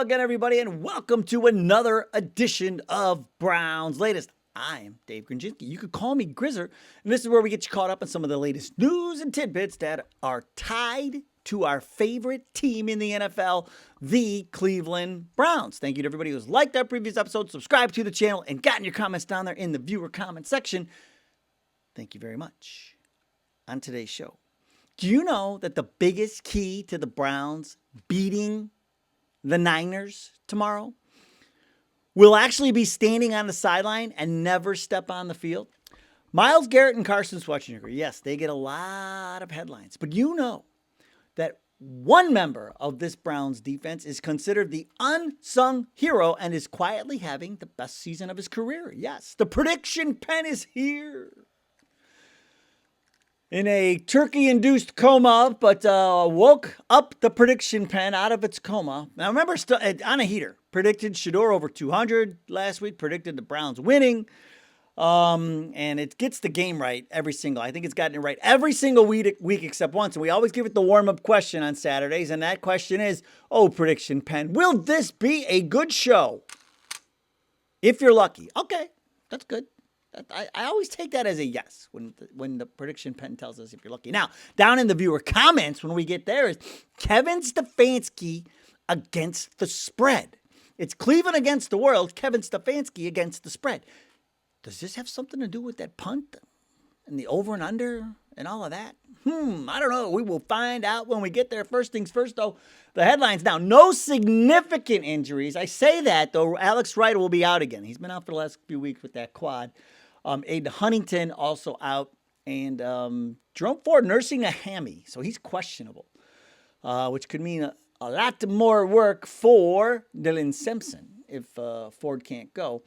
again, everybody, and welcome to another edition of Brown's Latest. I am Dave Grendzynski. You could call me Grizzer, and this is where we get you caught up on some of the latest news and tidbits that are tied to our favorite team in the NFL, the Cleveland Browns. Thank you to everybody who's liked our previous episode, subscribed to the channel, and gotten your comments down there in the viewer comment section. Thank you very much. On today's show, do you know that the biggest key to the Browns beating the Niners tomorrow will actually be standing on the sideline and never step on the field? Myles Garrett and Carson Schwarzenegger, yes, they get a lot of headlines. But you know that one member of this Browns defense is considered the unsung hero and is quietly having the best season of his career. Yes, the prediction pen is here. In a turkey-induced coma, but woke up the prediction pen out of its coma. Now, remember, on a heater, predicted Shedeur over 200 last week, predicted the Browns winning, and it gets the game right I think it's gotten it right every single week except once, and we always give it the warm-up question on Saturdays, and that question is, prediction pen, will this be a good show? If you're lucky. Okay, that's good. I always take that as a yes when the prediction pen tells us if you're lucky. Now, down in the viewer comments when we get there is Kevin Stefanski against the spread. It's Cleveland against the world, Kevin Stefanski against the spread. Does this have something to do with that punt and the over and under and all of that? I don't know. We will find out when we get there. First things first, though, the headlines. Now, no significant injuries. I say that, though. Alex Wright will be out again. He's been out for the last few weeks with that quad. Aiden Huntington also out, and Jerome Ford nursing a hammy, so he's questionable, which could mean a lot more work for Dylan Simpson if Ford can't go,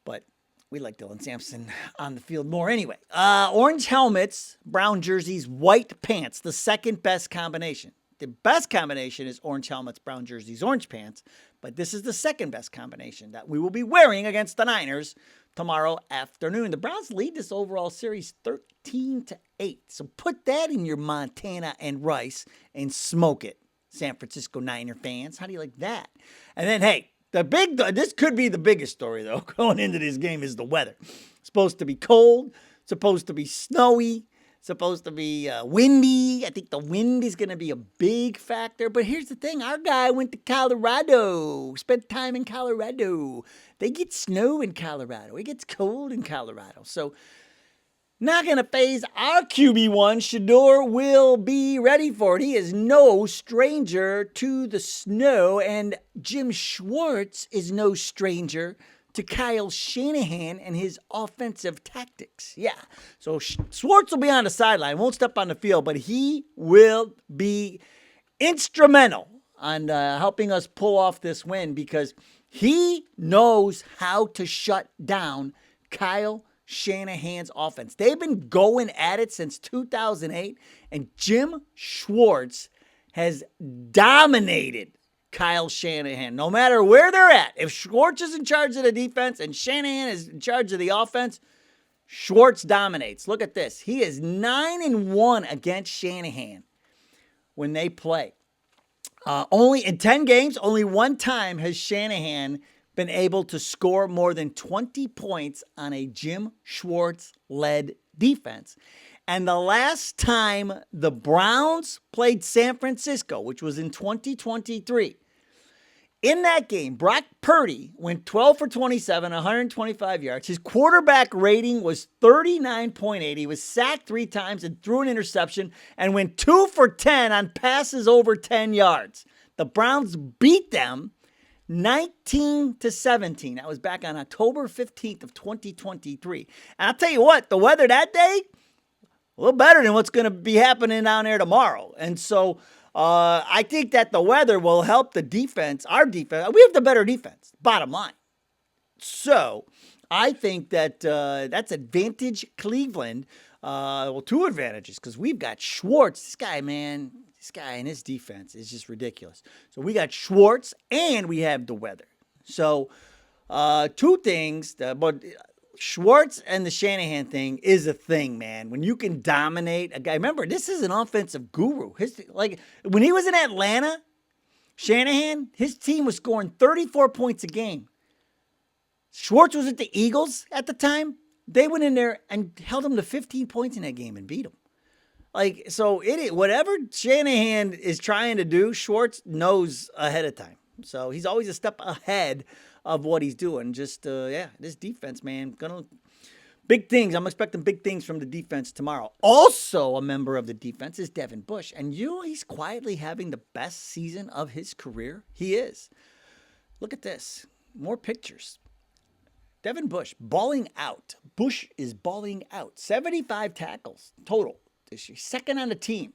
but we like Dylan Sampson on the field more anyway. Orange helmets, brown jerseys, white pants, the second best combination. The best combination is orange helmets, brown jerseys, orange pants, but this is the second best combination that we will be wearing against the Niners tomorrow afternoon. The Browns lead this overall series 13-8. So put that in your Montana and Rice and smoke it, San Francisco Niner fans. How do you like that? And then, hey, this could be the biggest story, though, going into this game is the weather. It's supposed to be cold, supposed to be snowy, supposed to be windy. I think the wind is going to be a big factor. But here's the thing. Our guy went to Colorado, spent time in Colorado. They get snow in Colorado. It gets cold in Colorado. So not going to phase our QB1. Shedeur will be ready for it. He is no stranger to the snow. And Jim Schwartz is no stranger to Kyle Shanahan and his offensive tactics. Yeah. So Schwartz will be on the sideline, won't step on the field, but he will be instrumental on helping us pull off this win because he knows how to shut down Kyle Shanahan's offense. They've been going at it since 2008, and Jim Schwartz has dominated Kyle Shanahan, no matter where they're at. If Schwartz is in charge of the defense and Shanahan is in charge of the offense, Schwartz dominates. Look at this. He is 9-1 against Shanahan when they play. Only in 10 games, only one time has Shanahan been able to score more than 20 points on a Jim Schwartz-led defense. And the last time the Browns played San Francisco, which was in 2023, in that game, Brock Purdy went 12 for 27, 125 yards. His quarterback rating was 39.8. He was sacked 3 times and threw an interception and went 2 for 10 on passes over 10 yards. The Browns beat them 19-17. That was back on October 15th of 2023. And I'll tell you what, the weather that day, a little better than what's going to be happening down there tomorrow. And so I think that the weather will help the defense, our defense. We have the better defense, bottom line. So I think that that's advantage Cleveland. Well, 2 advantages because we've got Schwartz. This guy and his defense is just ridiculous. So we got Schwartz and we have the weather. So 2 things, but Schwartz and the Shanahan thing is a thing, man. When you can dominate a guy. Remember, this is an offensive guru. When he was in Atlanta, Shanahan, his team was scoring 34 points a game. Schwartz was at the Eagles at the time. They went in there and held them to 15 points in that game and beat them. Like, so whatever Shanahan is trying to do, Schwartz knows ahead of time. So he's always a step ahead of what he's doing. Just, this defense, man, big things. I'm expecting big things from the defense tomorrow. Also a member of the defense is Devin Bush. And he's quietly having the best season of his career. He is. Look at this. More pictures. Devin Bush balling out. Bush is balling out. 75 tackles total this year. Second on the team.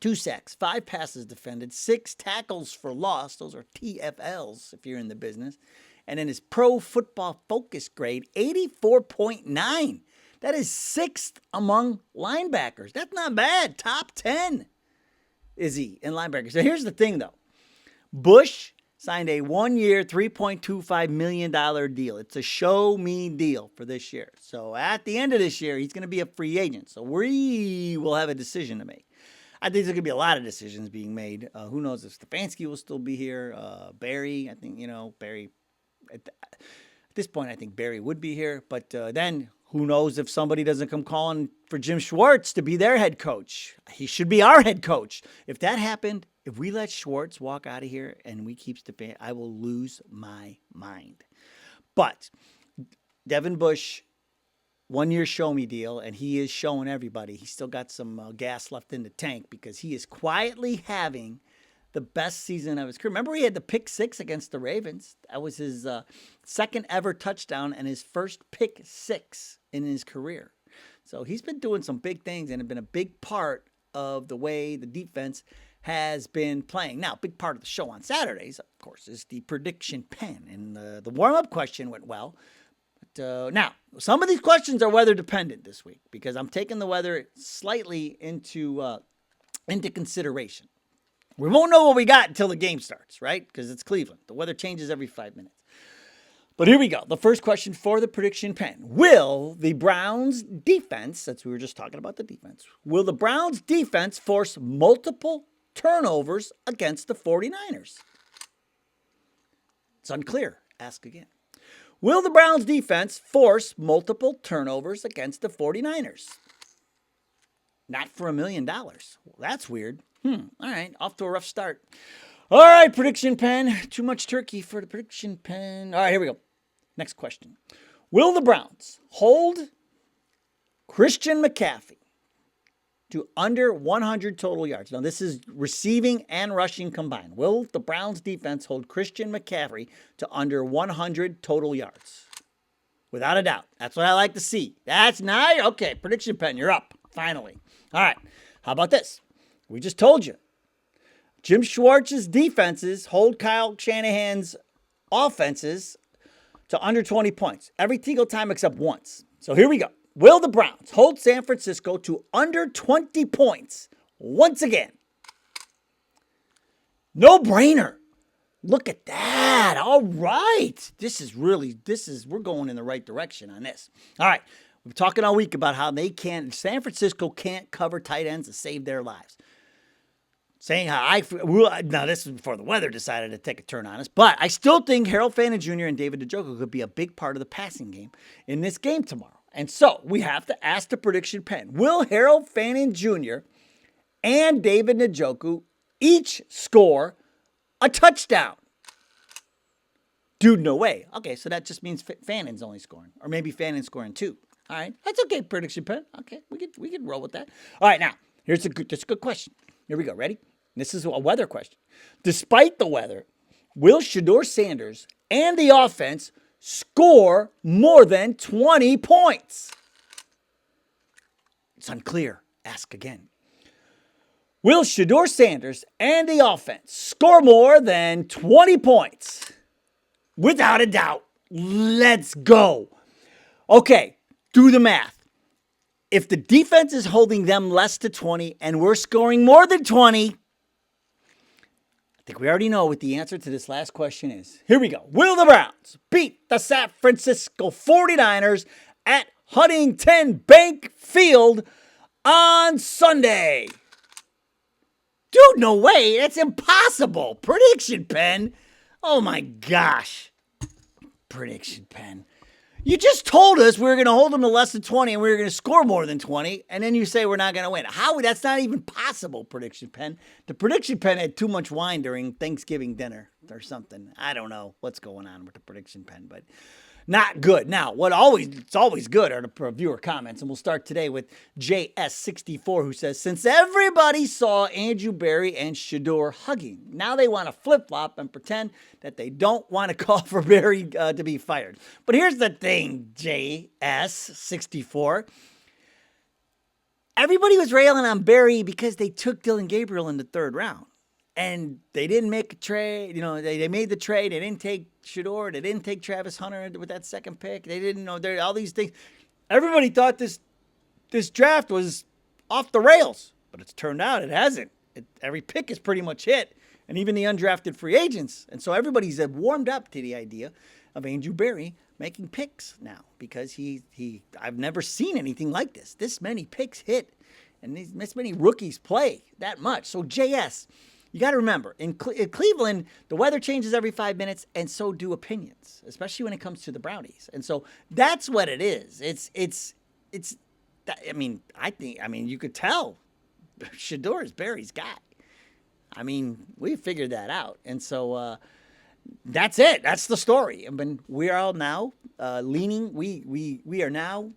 2 sacks, 5 passes defended, 6 tackles for loss. Those are TFLs if you're in the business. And then his pro football focus grade, 84.9. That is 6th among linebackers. That's not bad. Top 10 is he in linebackers. So here's the thing, though. Bush signed a 1-year, $3.25 million deal. It's a show-me deal for this year. So at the end of this year, he's going to be a free agent. So we will have a decision to make. I think there's going to be a lot of decisions being made. Who knows if Stefanski will still be here. Barry, I think, Barry. At this point, I think Barry would be here. But then who knows if somebody doesn't come calling for Jim Schwartz to be their head coach. He should be our head coach. If that happened, if we let Schwartz walk out of here and we keep Stefanski, I will lose my mind. But Devin Bush, 1-year show-me deal, and he is showing everybody he's still got some gas left in the tank because he is quietly having the best season of his career. Remember, he had the pick 6 against the Ravens. That was his second ever touchdown and his first pick 6 in his career. So he's been doing some big things and have been a big part of the way the defense has been playing. Now, a big part of the show on Saturdays, of course, is the prediction pen. And the warm-up question went well. Now, some of these questions are weather dependent this week because I'm taking the weather slightly into consideration. We won't know what we got until the game starts, right? Because it's Cleveland. The weather changes every 5 minutes. But here we go. The first question for the prediction pen. Will the Browns defense, we were just talking about the defense, will the Browns defense force multiple turnovers against the 49ers? It's unclear. Ask again. Will the Browns defense force multiple turnovers against the 49ers? Not for $1 million. Well, that's weird. All right, off to a rough start. All right, prediction pen. Too much turkey for the prediction pen. All right, here we go. Next question. Will the Browns hold Christian McCaffrey to under 100 total yards? Now, this is receiving and rushing combined. Will the Browns defense hold Christian McCaffrey to under 100 total yards? Without a doubt. That's what I like to see. That's nice. Okay, prediction pen, you're up. Finally. All right, how about this? We just told you. Jim Schwartz's defenses hold Kyle Shanahan's offenses to under 20 points. Every single time except once. So here we go. Will the Browns hold San Francisco to under 20 points once again? No brainer. Look at that. All right. We're going in the right direction on this. All right. We're talking all week about how San Francisco can't cover tight ends to save their lives. Saying how now this is before the weather decided to take a turn on us, but I still think Harold Fannin Jr. and David Njoku could be a big part of the passing game in this game tomorrow. And so we have to ask the prediction pen. Will Harold Fannin Jr. and David Njoku each score a touchdown? Dude, no way. Okay, so that just means Fannin's only scoring. Or maybe Fannin's scoring 2. All right, that's okay, prediction pen. Okay, we could roll with that. All right, now, that's a good question. Here we go. Ready? This is a weather question. Despite the weather, will Shedeur Sanders and the offense score more than 20 points? It's unclear. Ask again. Will Shedeur Sanders and the offense score more than 20 points? Without a doubt. Let's go. Okay, do the math. If the defense is holding them less to 20 and we're scoring more than 20, I think we already know what the answer to this last question is. Here we go. Will the Browns beat the San Francisco 49ers at Huntington Bank Field on Sunday? Dude, no way. That's impossible. Prediction pen. Oh my gosh. Prediction pen. You just told us we were going to hold them to less than 20 and we were going to score more than 20, and then you say we're not going to win. How? That's not even possible, prediction pen. The prediction pen had too much wine during Thanksgiving dinner or something. I don't know what's going on with the prediction pen, but not good. Now, it's always good are the viewer comments, and we'll start today with JS64, who says, since everybody saw Andrew Berry and Shedeur hugging, now they want to flip-flop and pretend that they don't want to call for Berry to be fired. But here's the thing, JS64. Everybody was railing on Berry because they took Dylan Gabriel in the third round. And they didn't make a trade. You know, they made the trade. They didn't take Shedeur. They didn't take Travis Hunter with that second pick. They didn't know all these things. Everybody thought this draft was off the rails, but it's turned out it hasn't. Every pick is pretty much hit, and even the undrafted free agents. And so everybody's warmed up to the idea of Andrew Berry making picks now because I've never seen anything like this. This many picks hit, and this many rookies play that much. So JS. You got to remember, in Cleveland, the weather changes every 5 minutes, and so do opinions, especially when it comes to the Brownies. And so that's what it is. I mean, you could tell Shedeur is Berry's guy. I mean, we figured that out. And so that's it. That's the story. I mean, we are all now leaning. We are now.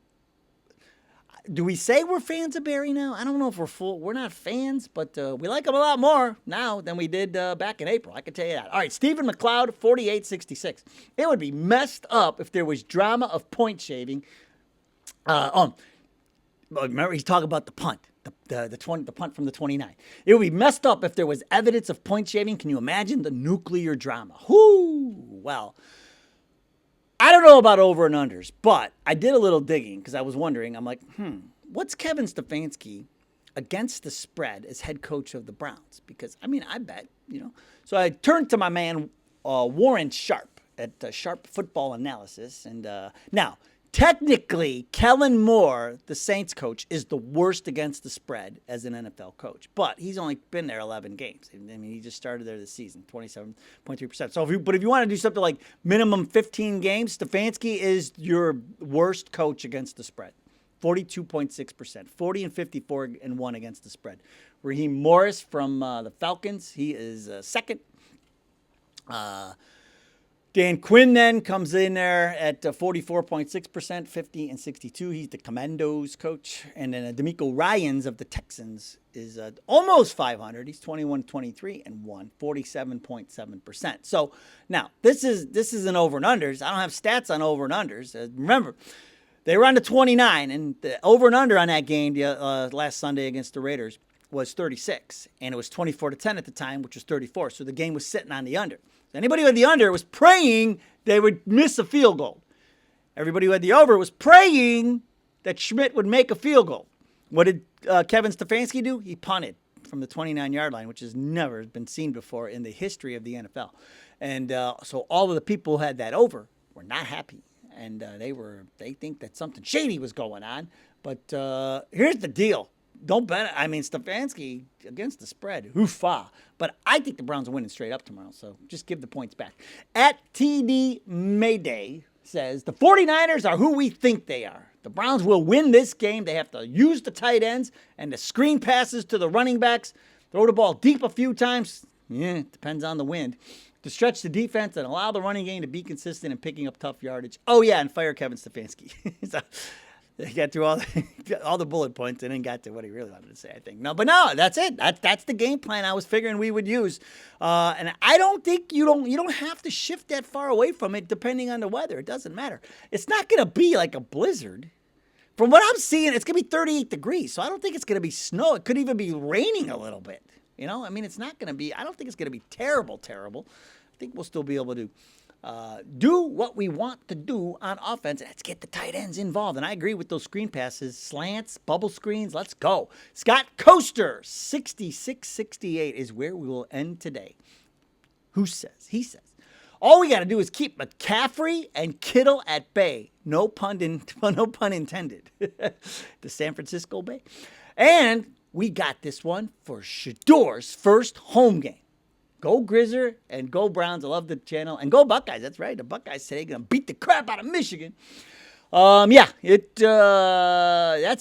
Do we say we're fans of Berry now? I don't know if we're not fans, but we like him a lot more now than we did back in April. I can tell you that. All right, Stephen McLeod, 4866. It would be messed up if there was drama of point shaving. Remember, he's talking about the punt, the punt from the 29. It would be messed up if there was evidence of point shaving. Can you imagine the nuclear drama? Whoo! Well, I don't know about over and unders, but I did a little digging because I was wondering. I'm like, what's Kevin Stefanski against the spread as head coach of the Browns? Because, I mean, I bet, you know. So I turned to my man, Warren Sharp, at Sharp Football Analysis. And now, technically, Kellen Moore, the Saints coach, is the worst against the spread as an NFL coach. But he's only been there 11 games. I mean, he just started there this season, 27.3%. So if you want to do something like minimum 15 games, Stefanski is your worst coach against the spread. 42.6%, 40 and 54 and 1 against the spread. Raheem Morris from the Falcons, he is second. Dan Quinn then comes in there at 44.6%, 50 and 62. He's the Commandos coach. And then D'Amico Ryans of the Texans is almost 500. He's 21-23 and 1, 47.7%. So now this is an over and unders. I don't have stats on over and unders. Remember, they were on to 29, and the over and under on that game last Sunday against the Raiders was 36, and it was 24-10 at the time, which was 34. So the game was sitting on the under. Anybody who had the under was praying they would miss a field goal. Everybody who had the over was praying that Schmidt would make a field goal. What did Kevin Stefanski do? He punted from the 29-yard line, which has never been seen before in the history of the NFL. And so all of the people who had that over were not happy. And they think that something shady was going on. But here's the deal. Don't bet. I mean, Stefanski against the spread. Hoofa. But I think the Browns are winning straight up tomorrow. So just give the points back. At TD Mayday says, the 49ers are who we think they are. The Browns will win this game. They have to use the tight ends and the screen passes to the running backs. Throw the ball deep a few times. Yeah, depends on the wind. To stretch the defense and allow the running game to be consistent and picking up tough yardage. Oh, yeah, and fire Kevin Stefanski. So, they got through all the bullet points and then got to what he really wanted to say, I think. No, that's it. That's the game plan I was figuring we would use. And I don't think you don't have to shift that far away from it depending on the weather. It doesn't matter. It's not going to be like a blizzard. From what I'm seeing, it's going to be 38 degrees. So I don't think it's going to be snow. It could even be raining a little bit. You know, I mean, it's not going to be, I don't think it's going to be terrible. I think we'll still be able to do what we want to do on offense. Let's get the tight ends involved. And I agree with those screen passes, slants, bubble screens. Let's go. Scott Coaster, 66-68 is where we will end today. Who says? He says. All we got to do is keep McCaffrey and Kittle at bay. No pun intended. The San Francisco Bay. And we got this one for Shador's first home game. Go Grizzer and go Browns. I love the channel. And go Buckeyes. That's right. The Buckeyes today going to beat the crap out of Michigan. That's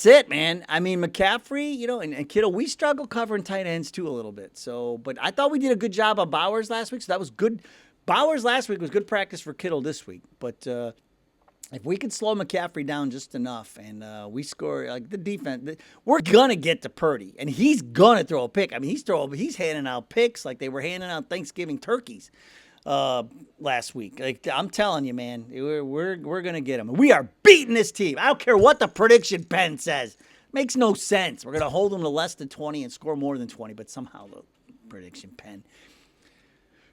it, man. I mean, McCaffrey, and Kittle, we struggle covering tight ends too a little bit. So, but I thought we did a good job of Bowers last week, so that was good. Bowers last week was good practice for Kittle this week. But if we could slow McCaffrey down just enough and we score, like the defense, we're going to get to Purdy, and he's going to throw a pick. I mean, he's handing out picks like they were handing out Thanksgiving turkeys last week. Like, I'm telling you, man, we're going to get him. We are beating this team. I don't care what the prediction pen says. Makes no sense. We're going to hold them to less than 20 and score more than 20, but somehow the prediction pen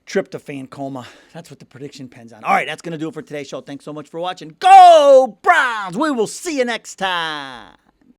tryptophan coma. That's what the prediction pen's on. All right, that's going to do it for today's show. Thanks so much for watching. Go Browns! We will see you next time.